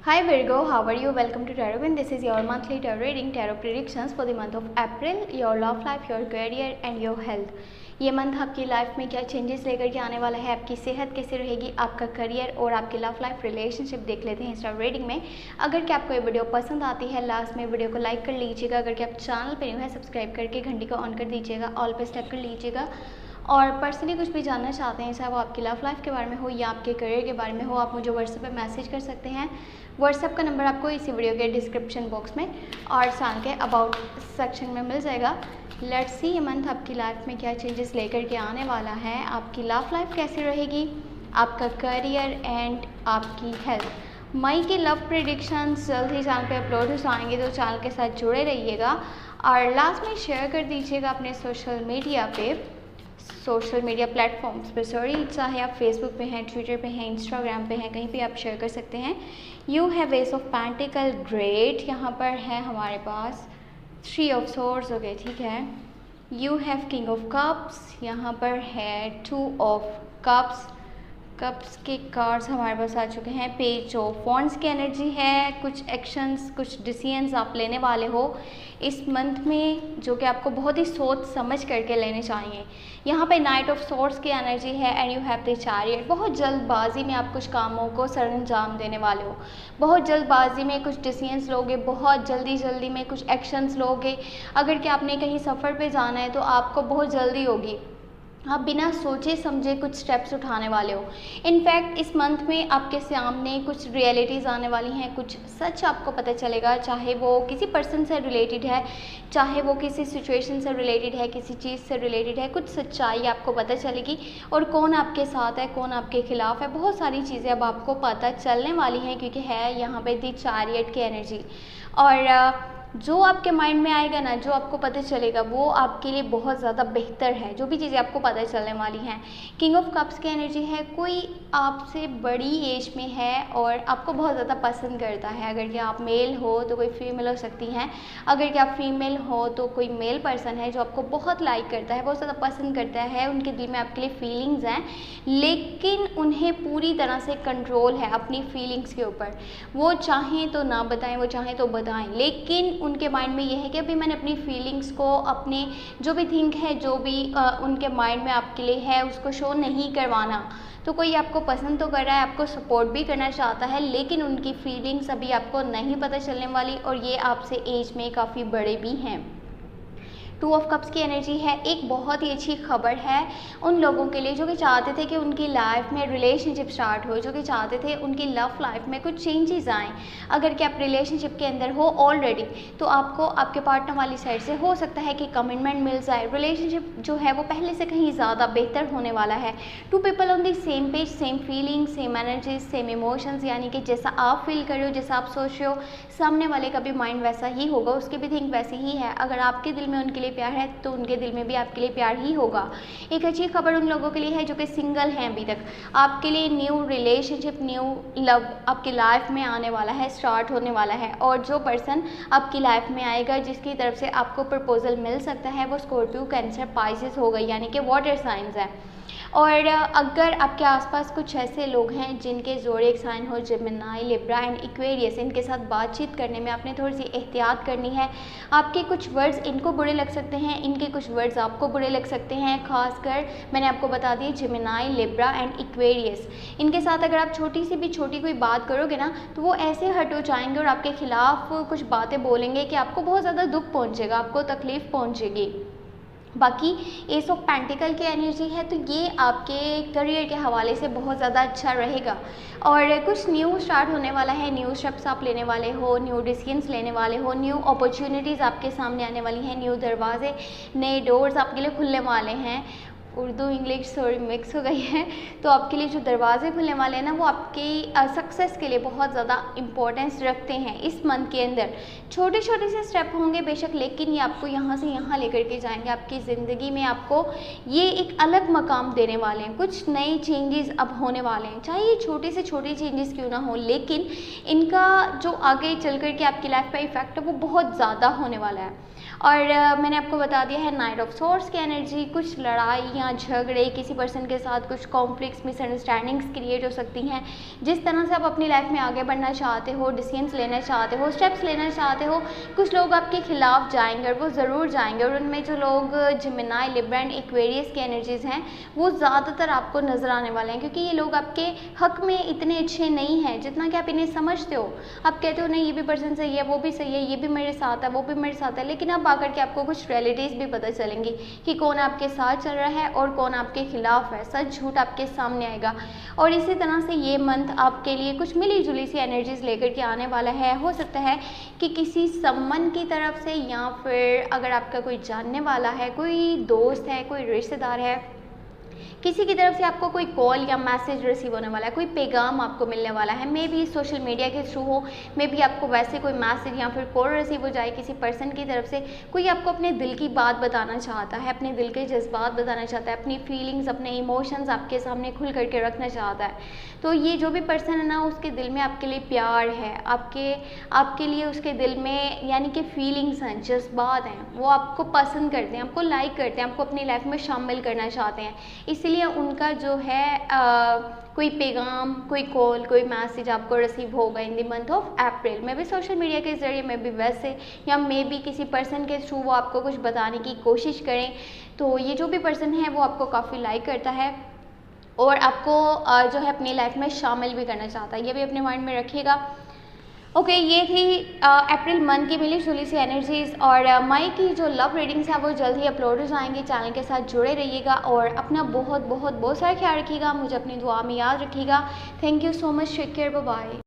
Hi Virgo, how are you? Welcome to Tarot. This is your monthly tarot reading, tarot predictions for the month of April, your love life, your career and your health. ये month आपकी life में क्या changes लेकर के आने वाला है, आपकी सेहत कैसे रहेगी, आपका करियर और आपकी लव लाइफ रिलेशनशिप देख लेते हैं इस टाइम रीडिंग में। अगर क्या आपको ये वीडियो पसंद आती है, लास्ट में वीडियो को लाइक कर लीजिएगा। अगर क्या आप चैनल पर न्यू है, सब्सक्राइब करके घंटी को ऑन कर दीजिएगा, ऑल पे सेट कर लीजिएगा। और पर्सनली कुछ भी जानना चाहते हैं, चाहे वो आपकी लव लाइफ के बारे में हो या आपके करियर के बारे में हो, आप मुझे व्हाट्सएप पे मैसेज कर सकते हैं। व्हाट्सएप का नंबर आपको इसी वीडियो के डिस्क्रिप्शन बॉक्स में और चैनल के अबाउट सेक्शन में मिल जाएगा। लेट्स सी ये मंथ आपकी लाइफ में क्या चेंजेस लेकर के आने वाला है, आपकी लव लाइफ कैसी रहेगी, आपका करियर एंड आपकी हेल्थ। मई की लव प्रेडिक्शंस जल्द ही चैनल पे अपलोड हो जाएंगे, तो चैनल के साथ जुड़े रहिएगा और लास्ट में शेयर कर दीजिएगा अपने सोशल मीडिया प्लेटफॉर्म्स पे। सॉरी, चाहे आप फेसबुक पे हैं, ट्विटर पे हैं, इंस्टाग्राम पे हैं, कहीं पे आप शेयर कर सकते हैं। You have S of pentacle, great. यहाँ पर है हमारे पास 3 ऑफ सोर्ड्स, ओके ठीक है। You have king of cups, यहाँ पर है 2 ऑफ कप्स के कार्ड्स हमारे पास आ चुके हैं। पेज ऑफ वॉन्ड्स की एनर्जी है, कुछ एक्शंस, कुछ डिसीजंस आप लेने वाले हो इस मंथ में, जो कि आपको बहुत ही सोच समझ करके लेने चाहिए। यहाँ पे नाइट ऑफ सोर्ड्स की एनर्जी है and you have the chariot. बहुत जल्दबाजी में आप कुछ कामों को सरअंजाम देने वाले हो, बहुत जल्दबाजी में कुछ डिसीजंस लोगे, बहुत जल्दी में कुछ एक्शंस लोगे। अगर कि आपने कहीं सफ़र पे जाना है तो आपको बहुत जल्दी होगी, आप बिना सोचे समझे कुछ स्टेप्स उठाने वाले हो। इनफैक्ट इस मंथ में आपके सामने कुछ रियलिटीज़ आने वाली हैं, कुछ सच आपको पता चलेगा, चाहे वो किसी पर्सन से रिलेटेड है, चाहे वो किसी सिचुएशन से रिलेटेड है, किसी चीज़ से रिलेटेड है। कुछ सच्चाई आपको पता चलेगी और कौन आपके साथ है, कौन आपके खिलाफ है, बहुत सारी चीज़ें अब आपको पता चलने वाली हैं, क्योंकि है यहाँ पे दी चैरियट की एनर्जी। और जो आपके माइंड में आएगा ना, जो आपको पता चलेगा, वो आपके लिए बहुत ज़्यादा बेहतर है, जो भी चीज़ें आपको पता चलने वाली हैं। किंग ऑफ कप्स की एनर्जी है, कोई आपसे बड़ी एज में है और आपको बहुत ज़्यादा पसंद करता है। अगर कि आप मेल हो तो कोई फीमेल हो सकती हैं, अगर कि आप फीमेल हो तो कोई मेल पर्सन है जो आपको बहुत लाइक करता है, बहुत ज़्यादा पसंद करता है, उनके दिल में आपके लिए फीलिंग्स हैं, लेकिन उन्हें पूरी तरह से कंट्रोल है अपनी फीलिंग्स के ऊपर। वो चाहें तो ना बताएं, वो चाहें तो बताएं, लेकिन उनके माइंड में ये है कि अभी मैंने अपनी फीलिंग्स को, अपने जो भी थिंक है, जो भी उनके माइंड में आपके लिए है, उसको शो नहीं करवाना। तो कोई आपको पसंद तो कर रहा है, आपको सपोर्ट भी करना चाहता है, लेकिन उनकी फीलिंग्स अभी आपको नहीं पता चलने वाली और ये आपसे एज में काफ़ी बड़े भी हैं। 2 ऑफ कप्स की एनर्जी है, एक बहुत ही अच्छी खबर है उन लोगों के लिए जो कि चाहते थे कि उनकी लाइफ में रिलेशनशिप स्टार्ट हो, जो कि चाहते थे उनकी लव लाइफ में कुछ चेंजेस आएँ। अगर कि आप रिलेशनशिप के अंदर हो ऑलरेडी, तो आपको आपके पार्टनर वाली साइड से हो सकता है कि कमिटमेंट मिल जाए, रिलेशनशिप जो है वो पहले से कहीं ज़्यादा बेहतर होने वाला है। 2 people on the same page, same feeling, same energies, same emotions, यानी कि जैसा आप फील कर रहे हो, जैसा आप सोच रहे हो, सामने वाले का भी माइंड वैसा ही होगा, उसके भी थिंक वैसे ही है। अगर आपके दिल में उनके लिए प्यार है तो उनके दिल में भी आपके लिए प्यार ही होगा। एक अच्छी खबर उन लोगों के लिए है जो कि सिंगल हैं अभी तक, आपके लिए न्यू रिलेशनशिप, न्यू लव आपकी लाइफ में आने वाला है, स्टार्ट होने वाला है। और जो पर्सन आपकी लाइफ में आएगा, जिसकी तरफ से आपको प्रपोजल मिल सकता है, वो स्कॉर्पियो, कैंसर, पाइसेस हो गई, यानी कि वाटर साइंस है। और अगर आपके आसपास कुछ ऐसे लोग हैं जिनके ज़ोडिएक साइन हो जेमिनी, लिब्रा एंड एक्वेरियस, इनके साथ बातचीत करने में आपने थोड़ी सी एहतियात करनी है। आपके कुछ वर्ड्स इनको बुरे लग सकते हैं, इनके कुछ वर्ड्स आपको बुरे लग सकते हैं। खासकर मैंने आपको बता दिया जेमिनी, लिब्रा एंड एक्वेरियस, इनके साथ अगर आप छोटी सी भी छोटी कोई बात करोगे ना, तो वो ऐसे हट हो जाएंगे और आपके खिलाफ कुछ बातें बोलेंगे कि आपको बहुत ज़्यादा दुख पहुँचेगा, आपको तकलीफ़ पहुँचेगी। बाकी एस ऑफ पेंटिकल की एनर्जी है, तो ये आपके करियर के हवाले से बहुत ज़्यादा अच्छा रहेगा और कुछ न्यू स्टार्ट होने वाला है, न्यू स्टेप्स आप लेने वाले हो, न्यू डिसीजंस लेने वाले हो, न्यू अपॉर्चुनिटीज़ आपके सामने आने वाली हैं, न्यू दरवाजे, नए डोर्स आपके लिए खुलने वाले हैं। उर्दू इंग्लिश सॉरी मिक्स हो गई है। तो आपके लिए जो दरवाजे खुलने वाले हैं ना, वो आपकी सक्सेस के लिए बहुत ज़्यादा इम्पोर्टेंस रखते हैं इस मंथ के अंदर। छोटे छोटे से स्टेप होंगे बेशक, लेकिन ये आपको यहाँ से यहाँ लेकर के जाएंगे, आपकी ज़िंदगी में आपको ये एक अलग मकाम देने वाले हैं। कुछ नए चेंजेस अब होने वाले हैं, चाहे ये छोटे से छोटे चेंजेस क्यों ना हो, लेकिन इनका जो आगे चल कर के आपकी लाइफ पर इफ़ेक्ट है वो बहुत ज़्यादा होने वाला है। और मैंने आपको बता दिया है नाइट ऑफ सोर्स की एनर्जी, कुछ लड़ाइयाँ झगड़े, किसी पर्सन के साथ कुछ कॉन्फ्लिक्ट्स मिसअंडरस्टैंडिंग्स क्रिएट हो सकती हैं। जिस तरह से आप अपनी लाइफ में आगे बढ़ना चाहते हो, डिसीजंस लेना चाहते हो, स्टेप्स लेना चाहते हो, कुछ लोग आपके खिलाफ जाएंगे और वो ज़रूर जाएंगे। और उनमें जो लोग जेमिनी, लिब्रा एंड एक्वेरियस की एनर्जीज़ हैं वो ज़्यादातर आपको नज़र आने वाले हैं, क्योंकि ये लोग आपके हक में इतने अच्छे नहीं हैं जितना कि आप इन्हें समझते हो। आप कहते हो नहीं ये भी पर्सन सही है, वो भी सही है, ये भी मेरे साथ है, वो भी मेरे साथ है, लेकिन अब आकर के आपको कुछ रियलिटीज़ भी पता चलेंगी कि कौन आपके साथ चल रहा है और कौन आपके खिलाफ है। सच झूठ आपके सामने आएगा। और इसी तरह से ये मंथ आपके लिए कुछ मिली जुली सी एनर्जीज़ लेकर के आने वाला है। हो सकता है कि किसी सम्मन की तरफ से, या फिर अगर आपका कोई जानने वाला है, कोई दोस्त है, कोई रिश्तेदार है, किसी की तरफ से आपको कोई कॉल या मैसेज रिसीव होने वाला है, कोई पैगाम आपको मिलने वाला है। मे बी सोशल मीडिया के थ्रू हो, मे बी आपको वैसे कोई मैसेज या फिर कॉल रिसीव हो जाए किसी पर्सन की तरफ से। कोई आपको अपने दिल की बात बताना चाहता है, अपने दिल के जज्बात बताना चाहता है, अपनी फीलिंग्स, अपने इमोशंस आपके सामने खुल करके रखना चाहता है। तो ये जो भी पर्सन है ना, उसके दिल में आपके लिए प्यार है, आपके लिए उसके दिल में यानी कि फीलिंग्स हैं, जज्बात हैं, वो आपको पसंद करते हैं, आपको लाइक करते हैं, आपको अपनी लाइफ में शामिल करना चाहते हैं। इसलिए उनका जो है कोई पैगाम, कोई कॉल, कोई मैसेज आपको रिसीव होगा in the month of April. मे भी सोशल मीडिया के ज़रिए, मे भी वैसे, या मे भी किसी पर्सन के थ्रू वो आपको कुछ बताने की कोशिश करें। तो ये जो भी पर्सन है वो आपको काफ़ी लाइक करता है और आपको जो है अपनी लाइफ में शामिल भी करना चाहता है। ये भी अपने माइंड में रखिएगा। ओके, ये थी अप्रैल मंथ की मिली जुली सी एनर्जीज़। और मई की जो लव रीडिंग्स है वो जल्द ही अपलोड हो जाएंगे। चैनल के साथ जुड़े रहिएगा और अपना बहुत बहुत बहुत सारा ख्याल रखिएगा। मुझे अपनी दुआ में याद रखिएगा। Thank you so much. Take care, bye bye.